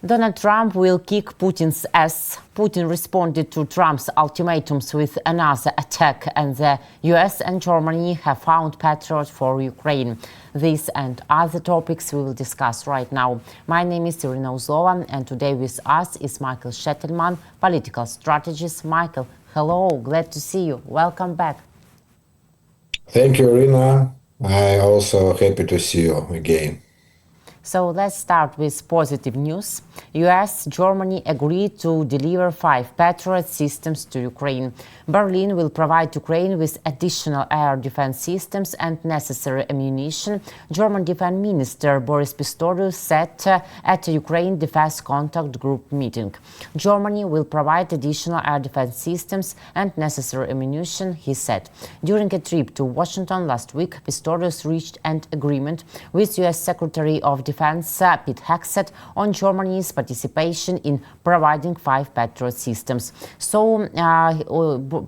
Donald Trump will kick Putin's ass. Putin responded to Trump's ultimatums with another attack, and the US and Germany have found Patriot for Ukraine. This and other topics we will discuss right now. My name is Irina Uzlova, and today with us is Michael Sheitelman, political strategist. Michael, hello, glad to see you. Welcome back. Thank you, Irina. I'm also happy to see you again. So let's start with positive news. US, Germany agreed to deliver 5 Patriot systems to Ukraine. Berlin will provide Ukraine with additional air defense systems and necessary ammunition, German Defense Minister Boris Pistorius said at a Ukraine Defense Contact Group meeting. Germany will provide additional air defense systems and necessary ammunition, he said. During a trip to Washington last week, Pistorius reached an agreement with US Secretary of Defense Pete Hegseth on Germany's participation in providing 5 Patriot systems. So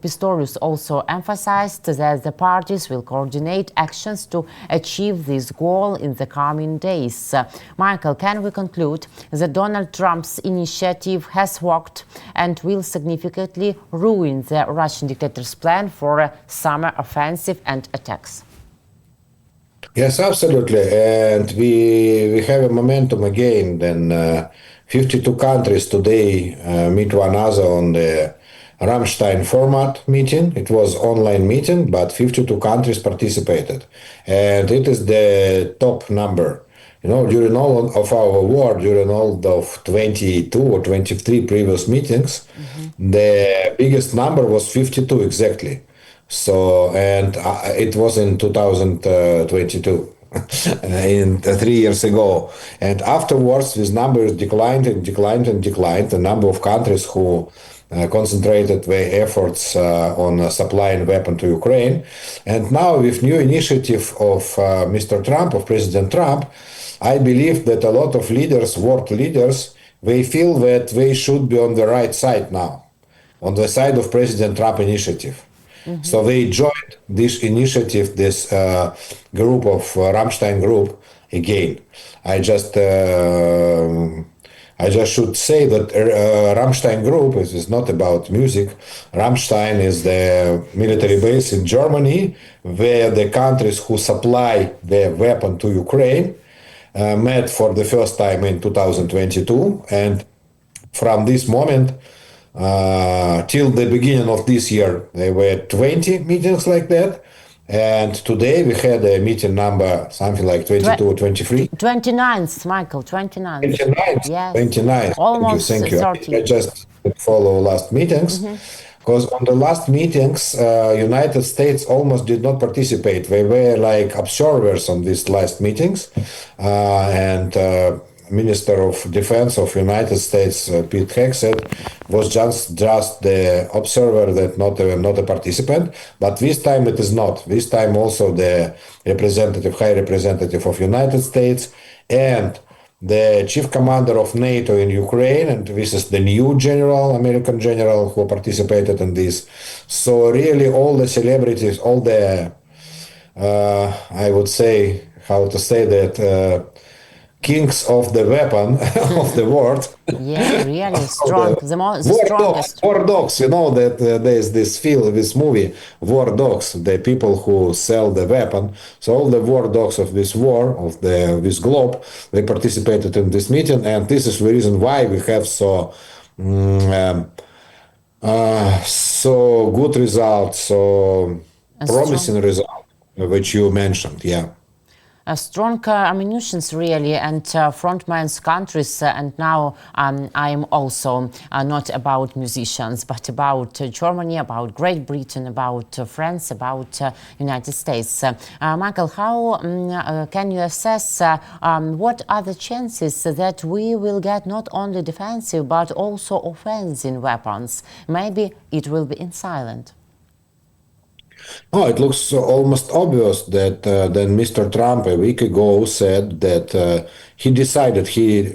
Pistorius also emphasized that the parties will coordinate actions to achieve this goal in the coming days. Michael, can we conclude that Donald Trump's initiative has worked and will significantly ruin the Russian dictator's plan for a summer offensive and attacks? Yes, absolutely. And we have a momentum again. Then 52 countries today meet one another on the Ramstein format meeting. It was online meeting, but 52 countries participated. And it is the top number. You know, during all of our war, during all of 22 or 23 previous meetings, the biggest number was 52 exactly. So, and it was in 2022, in 3 years ago. And afterwards, this number declined and declined and declined. The number of countries who concentrated their efforts on supplying weapons to Ukraine. And now with new initiative of Mr. Trump, of President Trump, I believe that a lot of leaders, world leaders, they feel that they should be on the right side now, on the side of President Trump initiative. So they joined this initiative, this group of Ramstein group again. I just should say that Ramstein group is not about music. Ramstein is the military base in Germany, where the countries who supply the weapon to Ukraine met for the first time in 2022, and from this moment till the beginning of this year, there were 20 meetings like that. And today we had a meeting number something like 22 or 23. 29th, Michael, 29th. 29th, yes. 29th. Almost thank you. 30. I just follow last meetings. Because on the last meetings, United States almost did not participate. They were like observers on these last meetings. And Minister of Defense of United States, Pete Hegseth, was just the observer, that not a participant. But this time it is not. This time also the high representative of United States and the chief commander of NATO in Ukraine, and this is the new American general who participated in this. So really all the celebrities, all the, I would say, how to say that, kings of the weapon of the world. Yeah, really strong. The strongest. War dogs, you know that there's this movie, War Dogs, the people who sell the weapon. So all the war dogs of this war, of this globe, they participated in this meeting, and this is the reason why we have so good results, so promising results, which you mentioned, yeah. Strong ammunitions, really, and frontman's countries. And now I am also not about musicians, but about Germany, about Great Britain, about France, about United States. Michael, how can you assess what are the chances that we will get not only defensive but also offensive weapons? Maybe it will be in silent. Oh, it looks almost obvious that then Mr. Trump a week ago said that he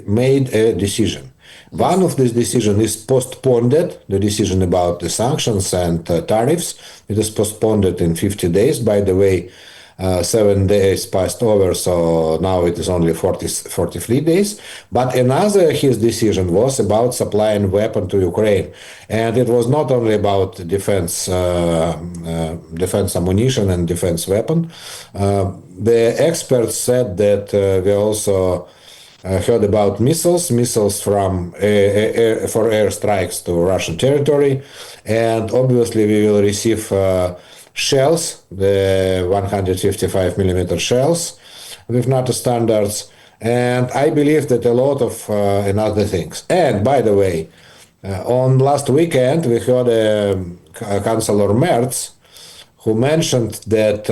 made a decision. One of these decisions is postponed, the decision about the sanctions and tariffs. It is postponed in 50 days. By the way, 7 days passed over, so now it is only 43 days. But another his decision was about supplying weapon to Ukraine, and it was not only about defense ammunition and defense weapon. The experts said that we also heard about missiles from for airstrikes to Russian territory, and obviously we will receive shells, the 155 millimeter shells with NATO standards, and I believe that a lot of another things. And by the way, on last weekend we heard Chancellor Merz, who mentioned that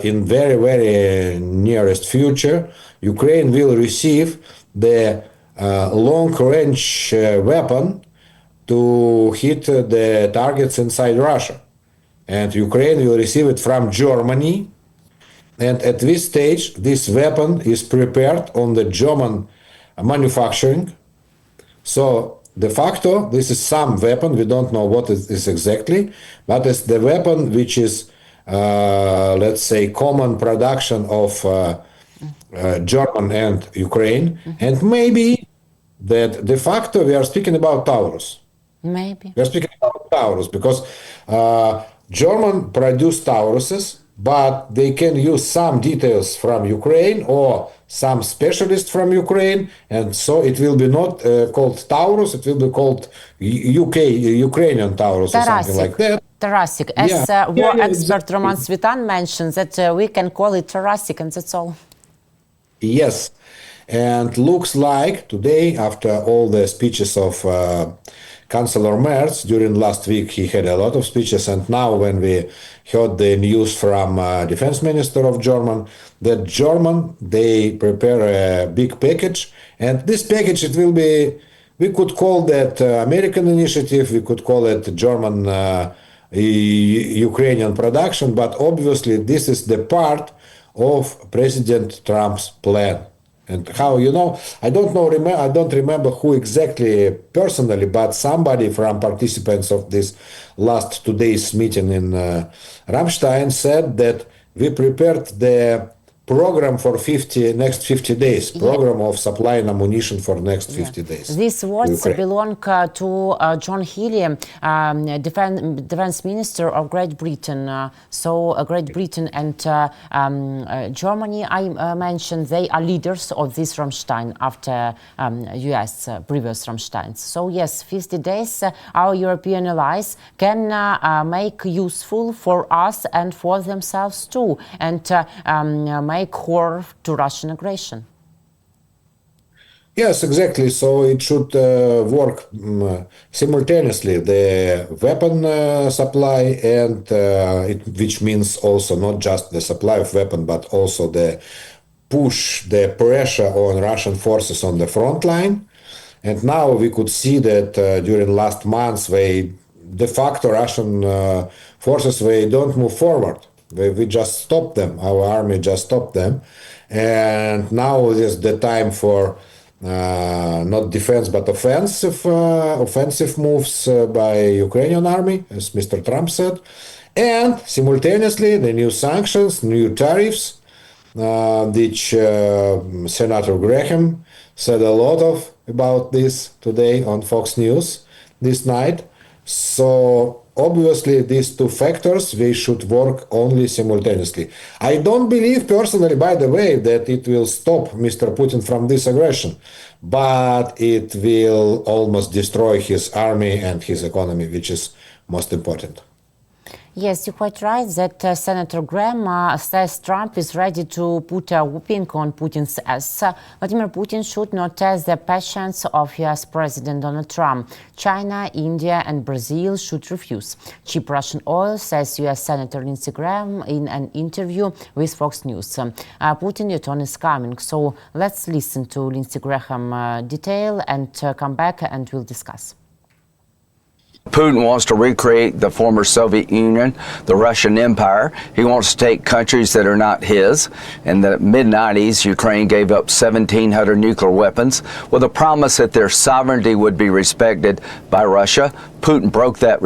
in very nearest future, Ukraine will receive the long-range weapon to hit the targets inside Russia. And Ukraine will receive it from Germany. And at this stage, this weapon is prepared on the German manufacturing. So de facto, this is some weapon. We don't know what it is exactly, but it's the weapon which is, let's say, common production of German and Ukraine. And maybe that de facto we are speaking about Taurus. Maybe. We are speaking about Taurus because German produced Tauruses, but they can use some details from Ukraine or some specialists from Ukraine, and so it will be not called Taurus, it will be called Ukrainian Taurus or something like that. Tarasic. As war expert Roman Svitan mentions that we can call it Tarasic, and that's all. Yes, and looks like today, after all the speeches of Chancellor Merz during last week, he had a lot of speeches, and now when we heard the news from Defense Minister of German, that German, they prepare a big package, and this package, it will be, we could call that American initiative, we could call it German Ukrainian production, but obviously this is the part of President Trump's plan. And how, I don't remember who exactly personally, but somebody from participants of this last 2 days meeting in Ramstein said that we prepared the program for next 50 days, program of supplying ammunition for next 50 days. These words belong to John Healey, defense minister of Great Britain. So Great Britain and Germany, I mentioned, they are leaders of this Ramstein after US previous Ramsteins. So yes, 50 days our European allies can make useful for us and for themselves too, and make horror to Russian aggression. Yes, exactly. So it should work simultaneously, the weapon supply, and which means also not just the supply of weapon, but also the pressure on Russian forces on the front line. And now we could see that during last months, de facto Russian forces, they don't move forward. We just stopped them. Our army just stopped them. And now is the time for not defense, but offensive moves by Ukrainian army, as Mr. Trump said. And simultaneously, the new sanctions, new tariffs, which Senator Graham said a lot about this today on Fox News this night. So obviously, these two factors, they should work only simultaneously. I don't believe personally, by the way, that it will stop Mr. Putin from this aggression, but it will almost destroy his army and his economy, which is most important. Yes, you're quite right that Senator Graham says Trump is ready to put a whooping on Putin's ass. Vladimir Putin should not test the patience of US President Donald Trump. China, India and Brazil should refuse cheap Russian oil, says US Senator Lindsey Graham in an interview with Fox News. Putin, your turn is coming. So let's listen to Lindsey Graham detail and come back and we'll discuss. Putin wants to recreate the former Soviet Union, the Russian Empire. He wants to take countries that are not his. In the mid-90s, Ukraine gave up 1,700 nuclear weapons with a promise that their sovereignty would be respected by Russia. Putin broke that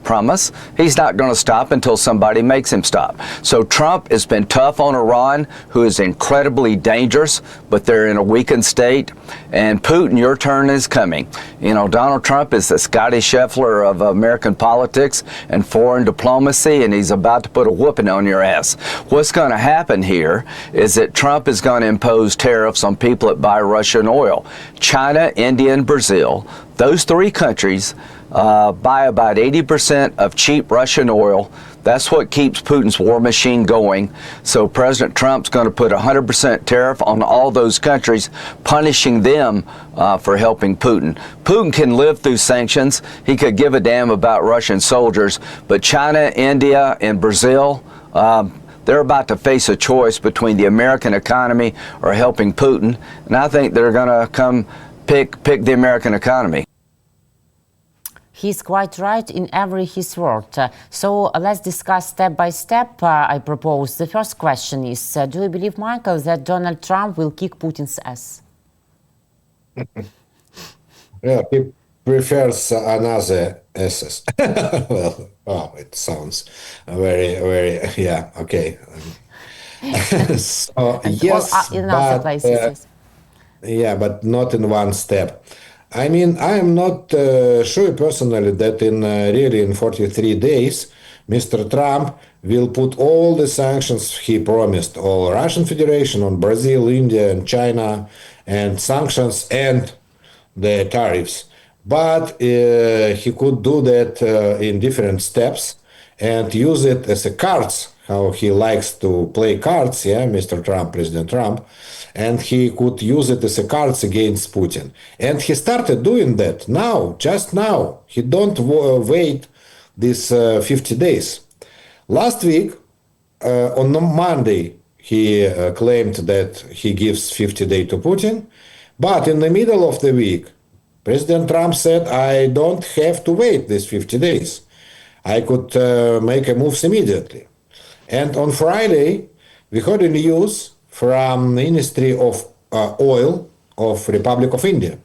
promise. He's not going to stop until somebody makes him stop. So Trump has been tough on Iran, who is incredibly dangerous, but they're in a weakened state. And Putin, your turn is coming. You know, Donald Trump is the Scotty Scheffler of American politics and foreign diplomacy, and he's about to put a whooping on your ass. What's going to happen here is that Trump is going to impose tariffs on people that buy Russian oil. China, India, and Brazil, those three countries buy about 80% of cheap Russian oil. That's what keeps Putin's war machine going. So President Trump's going to put 100% tariff on all those countries, punishing them for helping Putin. Putin can live through sanctions. He could give a damn about Russian soldiers. But China, India, and Brazil, they're about to face a choice between the American economy or helping Putin. And I think they're going to come pick the American economy. He's quite right in every his word. So let's discuss step by step. I propose the first question is, do you believe, Michael, that Donald Trump will kick Putin's ass? Yeah, he prefers another SS. Well, oh, it sounds very, yeah, okay. So, yes, in other places. Yeah, but not in one step. I mean, I am not sure personally that really in 43 days, Mr. Trump will put all the sanctions he promised on Russian Federation, on Brazil, India, and China, and sanctions and the tariffs. But he could do that in different steps and use it as a cards, how he likes to play cards, yeah, Mr. Trump, President Trump. And he could use it as a cards against Putin. And he started doing that now, just now. He don't wait these 50 days. Last week, on Monday, he claimed that he gives 50 days to Putin. But in the middle of the week, President Trump said, I don't have to wait these 50 days. I could make a moves immediately. And on Friday, we heard in the news from Ministry of Oil of Republic of India.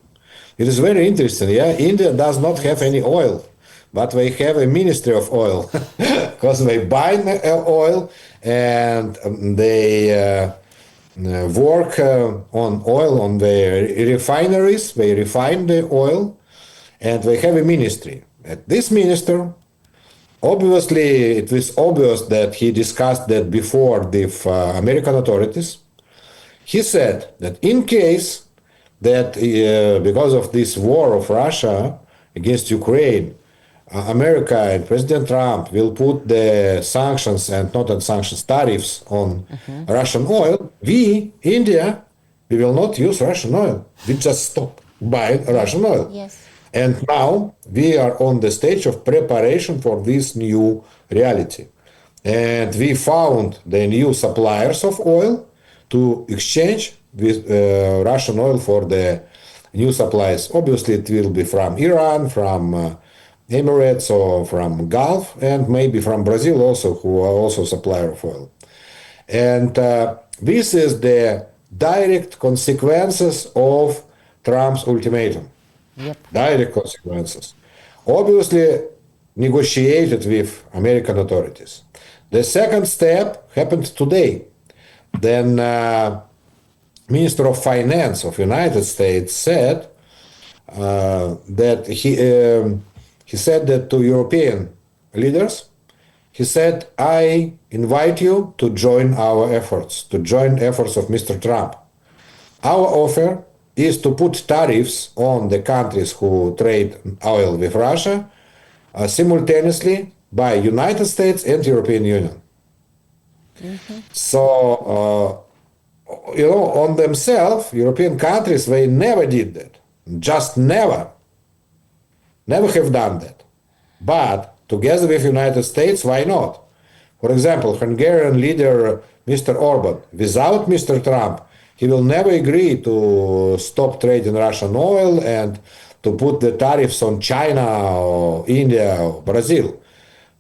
It is very interesting, yeah? India does not have any oil, but they have a Ministry of Oil because they buy oil and they work on oil on the refineries. They refine the oil and they have a ministry. And this minister, obviously, it was obvious that he discussed that before with American authorities. He said that in case that because of this war of Russia against Ukraine, America and President Trump will put the sanctions and not on sanctions tariffs on Russian oil, we, India, we will not use Russian oil. We just stop buying Russian oil. Yes. And now we are on the stage of preparation for this new reality. And we found the new suppliers of oil to exchange with Russian oil for the new supplies. Obviously, it will be from Iran, from Emirates, or from Gulf, and maybe from Brazil also, who are also supplier of oil. And this is the direct consequences of Trump's ultimatum. Yep. Direct consequences. Obviously, negotiated with American authorities. The second step happened today. Then Minister of Finance of United States said that he said that to European leaders, he said, I invite you to join our efforts, to join efforts of Mr. Trump. Our offer is to put tariffs on the countries who trade oil with Russia simultaneously by United States and European Union. So, on themselves, European countries, they never did that. Just never. Never have done that. But together with United States, why not? For example, Hungarian leader Mr. Orban, without Mr. Trump, he will never agree to stop trading Russian oil and to put the tariffs on China or India or Brazil.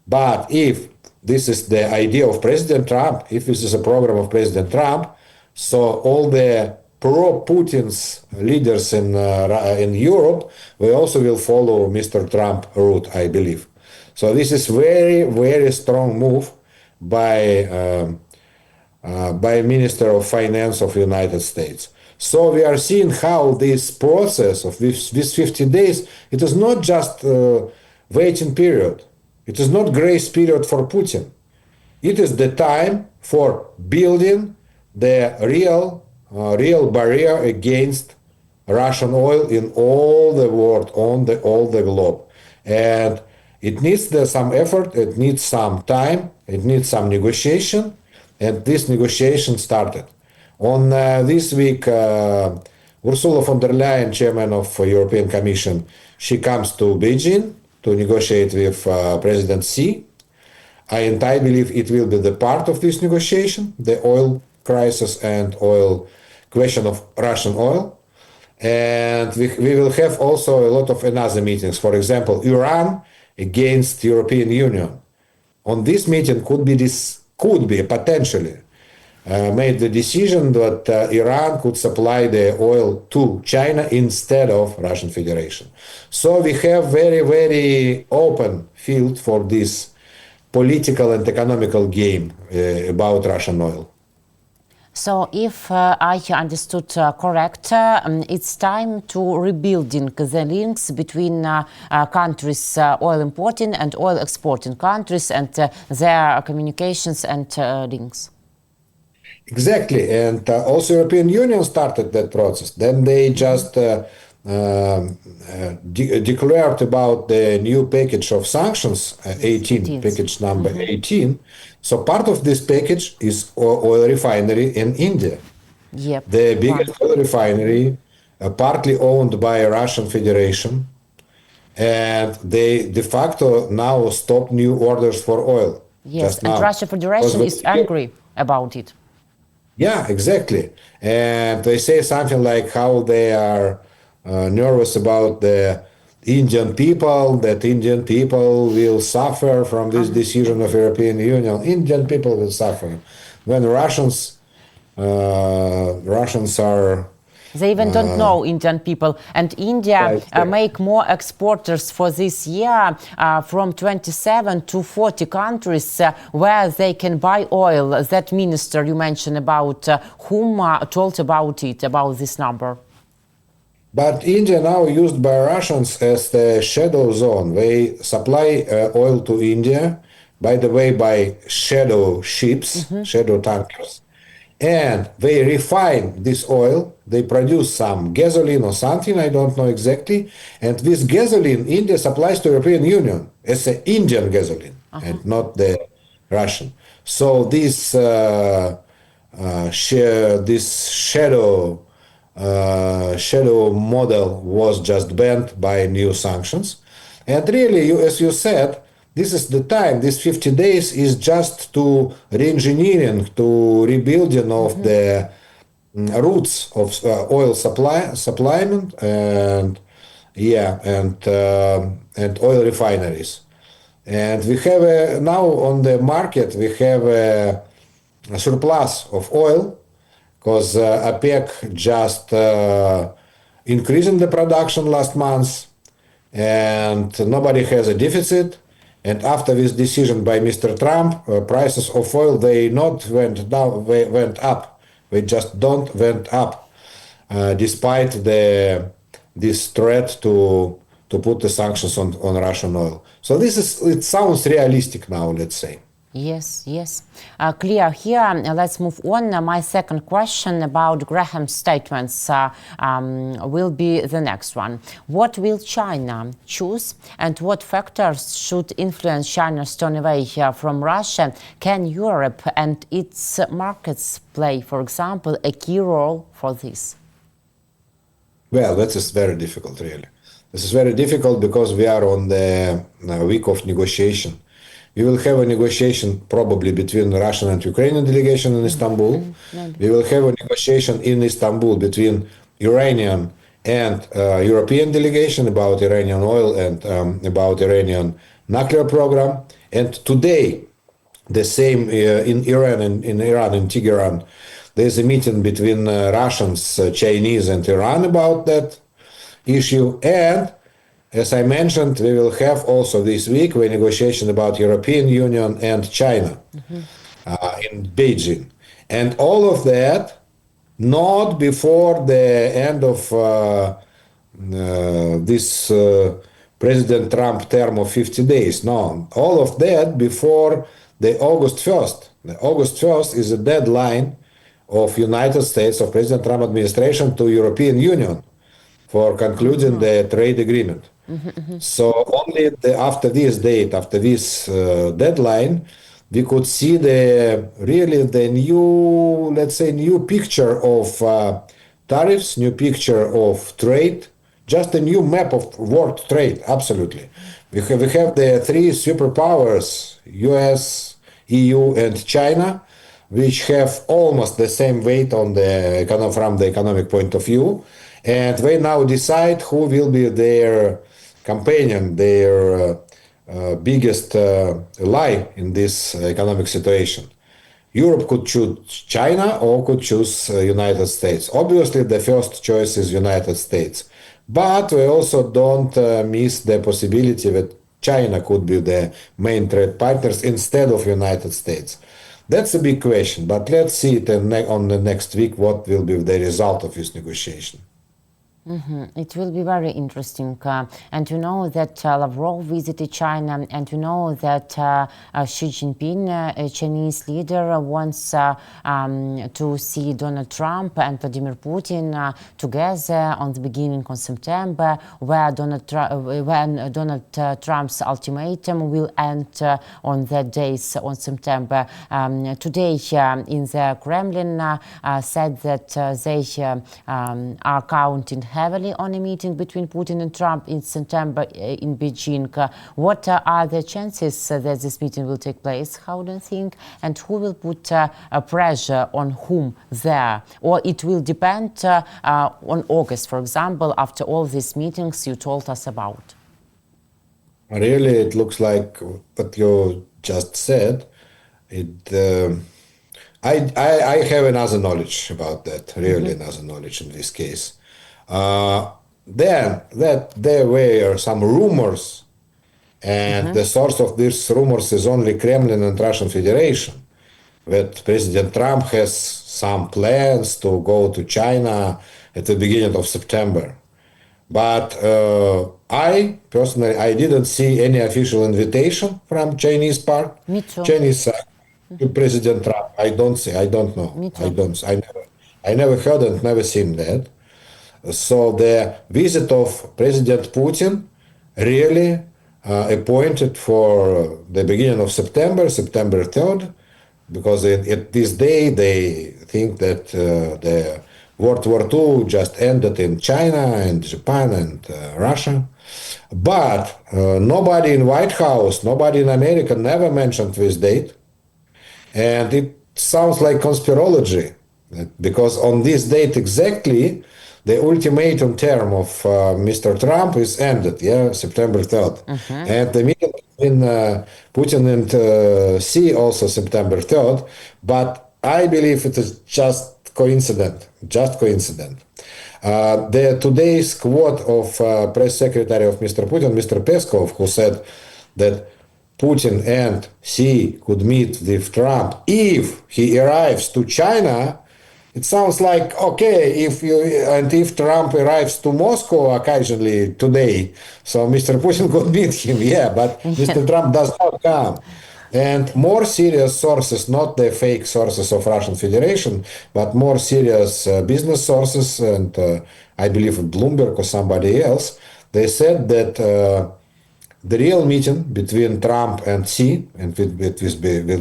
But if this is the idea of President Trump, if this is a program of President Trump, so all the pro-Putin's leaders in Europe, we also will follow Mr. Trump route, I believe. So this is very, very strong move by Minister of Finance of United States. So we are seeing how this process of this 50 days, it is not just waiting period. It is not grace period for Putin. It is the time for building the real barrier against Russian oil in all the world, on all the globe. And it needs some effort, it needs some time, it needs some negotiation, and this negotiation started. On this week, Ursula von der Leyen, chairman of European Commission, she comes to Beijing to negotiate with President Xi. And I believe it will be the part of this negotiation, the oil crisis and oil question of Russian oil. And we will have also a lot of another meetings. For example, Iran against European Union. On this meeting could be potentially made the decision that Iran could supply the oil to China instead of Russian Federation. So we have very, very open field for this political and economical game about Russian oil. So if I understood correct, it's time to rebuilding the links between countries, oil importing and oil exporting countries, and their communications and links. Exactly, and also European Union started that process. Then they just declared about the new package of sanctions, 18, package number 18. So part of this package is oil refinery in India. Yep. The biggest oil refinery, partly owned by Russian Federation, and they de facto now stop new orders for oil. Yes, and Russian Federation is angry about it. Yeah, exactly. And they say something like how they are nervous about the Indian people, that Indian people will suffer from this decision of European Union. Indian people will suffer. When Russians are... They even don't know Indian people. And India make more exporters for this year from 27 to 40 countries where they can buy oil. That minister you mentioned about, whom told about it, about this number? But India now used by Russians as the shadow zone. They supply oil to India, by the way, by shadow ships, shadow tankers. And they refine this oil, they produce some gasoline or something, I don't know exactly. And this gasoline, India supplies to European Union as an Indian gasoline and not the Russian. So this shadow model was just banned by new sanctions. And really, as you said, this is the time, this 50 days is just to re-engineering, to rebuilding of the routes of oil supplyment and oil refineries. And we have now on the market, we have a surplus of oil because OPEC just increasing the production last month and nobody has a deficit. And after this decision by Mr. Trump, prices of oil, they not went down, they went up. They just don't went up, despite this threat to put the sanctions on Russian oil. So it sounds realistic now, let's say. Yes, yes. Clear here. Let's move on. My second question about Graham's statements will be the next one. What will China choose and what factors should influence China's turn away from Russia? Can Europe and its markets play, for example, a key role for this? Well, that is very difficult, really. This is very difficult because we are on the week of negotiation. We will have a negotiation probably between the Russian and Ukrainian delegation in Istanbul. We will have a negotiation in Istanbul between Iranian and European delegation about Iranian oil and about Iranian nuclear program. And today, the same in Iran, in Tehran, There's a meeting between Russians, Chinese, and Iran about that issue. And as I mentioned, we will have also this week a negotiation about European Union and China in Beijing. And all of that not before the end of this President Trump term of 50 days. No, all of that before the August 1st. The August 1st is a deadline of United States, of President Trump administration to European Union for concluding the trade agreement. So only after this date, after this deadline, we could see the new, let's say, new picture of tariffs, new picture of trade, just a new map of world trade. Absolutely, we have the three superpowers: U.S., EU, and China, which have almost the same weight on from the economic point of view, and they now decide who will be their companion, their biggest ally in this economic situation. Europe could choose China or could choose United States. Obviously, the first choice is United States. But we also don't miss the possibility that China could be the main trade partners instead of United States. That's a big question, but let's see it on the next week what will be the result of this negotiation. It will be very interesting. And you know that Lavrov visited China, and you know that Xi Jinping, a Chinese leader, wants to see Donald Trump and Vladimir Putin together on the beginning of September, when Donald Trump's ultimatum will end on that days on September. Today in the Kremlin said that they are counting heavily on a meeting between Putin and Trump in September in Beijing. What are the chances that this meeting will take place? How do you think? And who will put pressure on whom there? Or it will depend on August, for example, after all these meetings you told us about? Really, it looks like what you just said. I have another knowledge about that, really another knowledge in this case. Then that there were some rumors, and the source of these rumors is only Kremlin and Russian Federation, that President Trump has some plans to go to China at the beginning of September. But I personally, I didn't see any official invitation from Chinese part. Me too. Chinese side to President Trump. I don't know. Me too. I never heard and never seen that. So the visit of President Putin really appointed for the beginning of September, September 3rd, because at this day they think that the World War II just ended in China and Japan and Russia. But nobody in White House, nobody in America never mentioned this date. And it sounds like conspirology, because on this date exactly, the ultimatum term of Mr. Trump is ended, September 3rd. And the meeting between Putin and Xi also September 3rd. But I believe it is just coincident. Today's quote of press secretary of Mr. Putin, Mr. Peskov, who said that Putin and Xi could meet with Trump if he arrives to China. It sounds like, okay, if Trump arrives to Moscow occasionally today, so Mr. Putin could meet him, but Mr. Trump does not come. And more serious sources, not the fake sources of Russian Federation, but more serious business sources, and I believe Bloomberg or somebody else, they said that the real meeting between Trump and Xi, and it will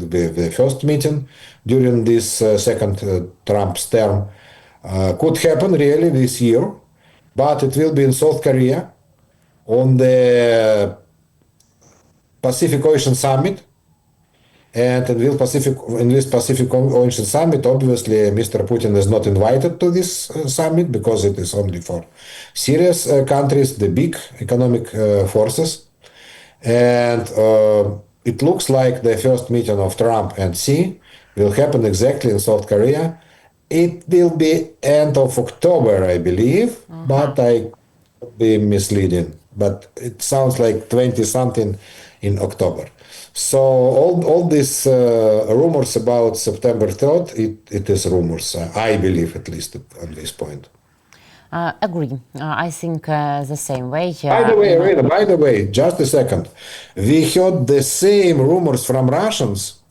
be the first meeting during this second Trump's term, could happen really this year, but it will be in South Korea on the Pacific Ocean Summit. And in this Pacific Ocean Summit, obviously, Mr. Putin is not invited to this summit because it is only for serious countries, the big economic forces. And it looks like the first meeting of Trump and Xi will happen exactly in South Korea. It will be end of October, I believe, but I could be misleading. But it sounds like 20 something in October. So all these rumors about September 3rd, it is rumors. I believe at least at this point. Agree. I think the same way. By the way, Irina, by the way, just a second. We heard the same rumors from Russians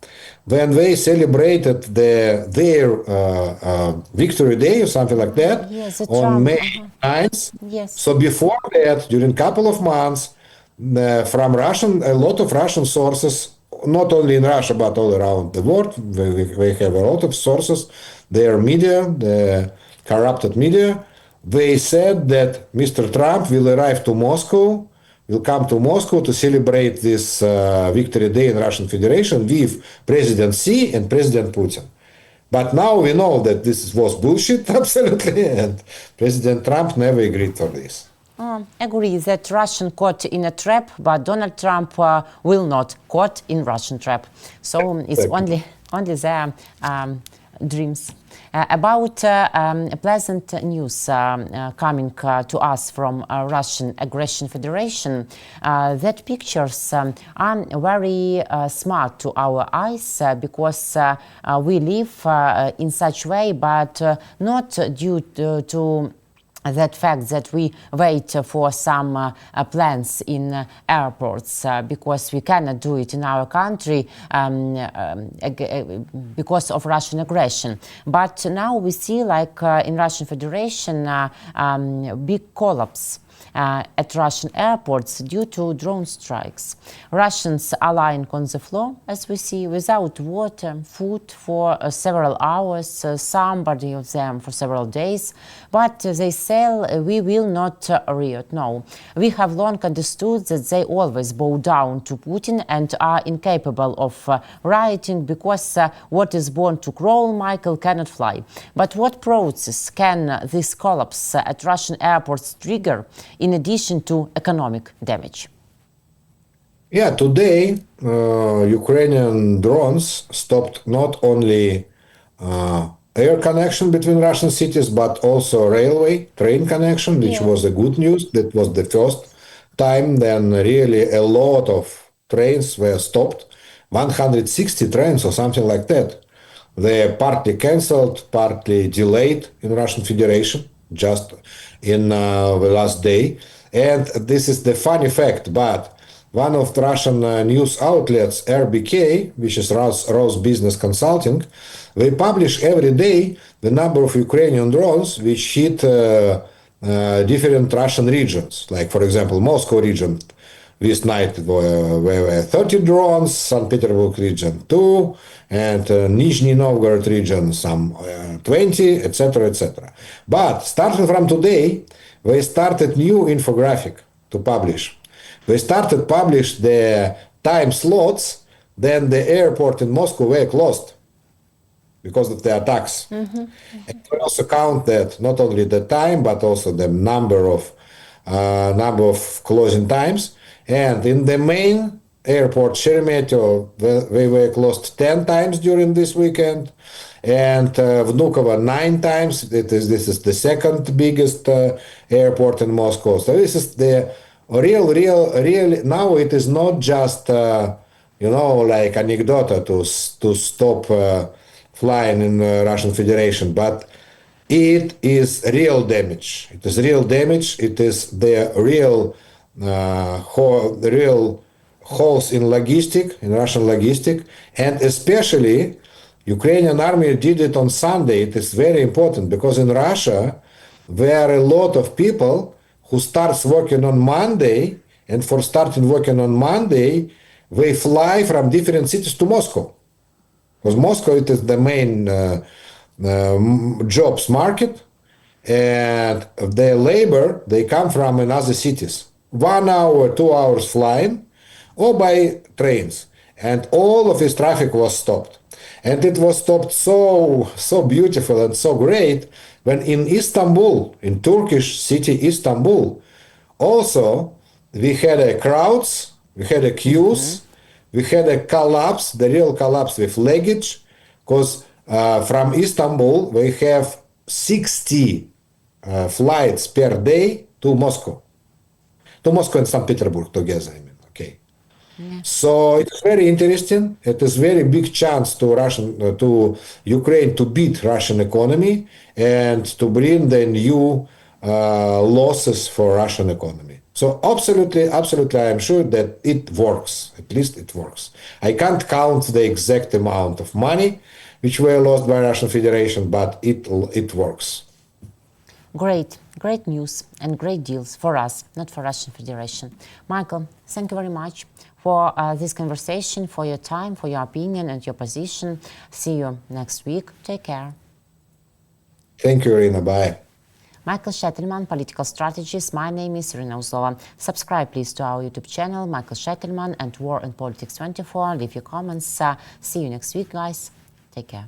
when they celebrated their Victory Day or something like that Yes, the on Trump. May 9th. Yes. So before that, during a couple of months, from a lot of Russian sources, not only in Russia but all around the world, they have a lot of sources. Their media, the corrupted media, they said that Mr. Trump will arrive to Moscow, will come to Moscow to celebrate this Victory Day in Russian Federation with President Xi and President Putin. But now we know that this was bullshit, absolutely, and President Trump never agreed for this. Agree that Russian caught in a trap, but Donald Trump will not caught in Russian trap. So it's only their dreams. About pleasant news coming to us from Russian Aggression Federation, that pictures are very smart to our eyes because we live in such way, but not due to that fact that we wait for some plans in airports because we cannot do it in our country because of Russian aggression. But now we see, like in Russian Federation, big collapse at Russian airports due to drone strikes. Russians are lying on the floor, as we see, without water, food for several hours, somebody of them for several days. But they say we will not riot. No, we have long understood that they always bow down to Putin and are incapable of rioting because what is born to crawl, Michael, cannot fly. But what process can this collapse at Russian airports trigger in addition to economic damage? Yeah, today Ukrainian drones stopped not only air connection between Russian cities, but also railway, train connection, which was a good news. That was the first time then really a lot of trains were stopped, 160 trains or something like that. They partly cancelled, partly delayed in Russian Federation, just in the last day. And this is the funny fact, but one of the Russian news outlets, RBK, which is Rose Business Consulting, they publish every day the number of Ukrainian drones which hit different Russian regions. Like, for example, Moscow region, this night were 30 drones, St. Petersburg region 2, and Nizhny Novgorod region some 20, etc., etc. But starting from today, they started new infographic to publish. They started publish the time slots, then the airport in Moscow were closed because of the attacks. And we also count that not only the time, but also the number of closing times. And in the main airport, Sheremetyevo, they were closed 10 times during this weekend, and Vnukovo 9 times. This is the second biggest airport in Moscow. So this is the real. Now it is not just like anecdota to stop flying in the Russian Federation, but it is real damage. It is real damage. It is the real holes in Russian logistic, and especially Ukrainian army did it on Sunday. It is very important because in Russia there are a lot of people who starts working on Monday, and for starting working on Monday, they fly from different cities to Moscow. Because Moscow it is the main jobs market, and the labor, they come from another cities. 1 hour, 2 hours flying, or by trains. And all of this traffic was stopped. And it was stopped so beautiful and so great when in Istanbul, in Turkish city Istanbul, also we had a crowds, we had a queues, we had a collapse, the real collapse with luggage, because from Istanbul, we have 60 flights per day to Moscow. To Moscow and St. Petersburg together, I mean, okay. Yeah. So it's very interesting. It is very big chance to to Ukraine to beat Russian economy and to bring the new losses for Russian economy. So absolutely, I am sure that it works. At least it works. I can't count the exact amount of money which were lost by Russian Federation, but it works. Great news and great deals for us, not for Russian Federation. Michael, thank you very much for this conversation, for your time, for your opinion and your position. See you next week. Take care. Thank you, Irina. Bye. Michael Sheitelman, political strategist. My name is Irina Uzlova. Subscribe, please, to our YouTube channel, Michael Sheitelman and War and Politics 24. Leave your comments. See you next week, guys. Take care.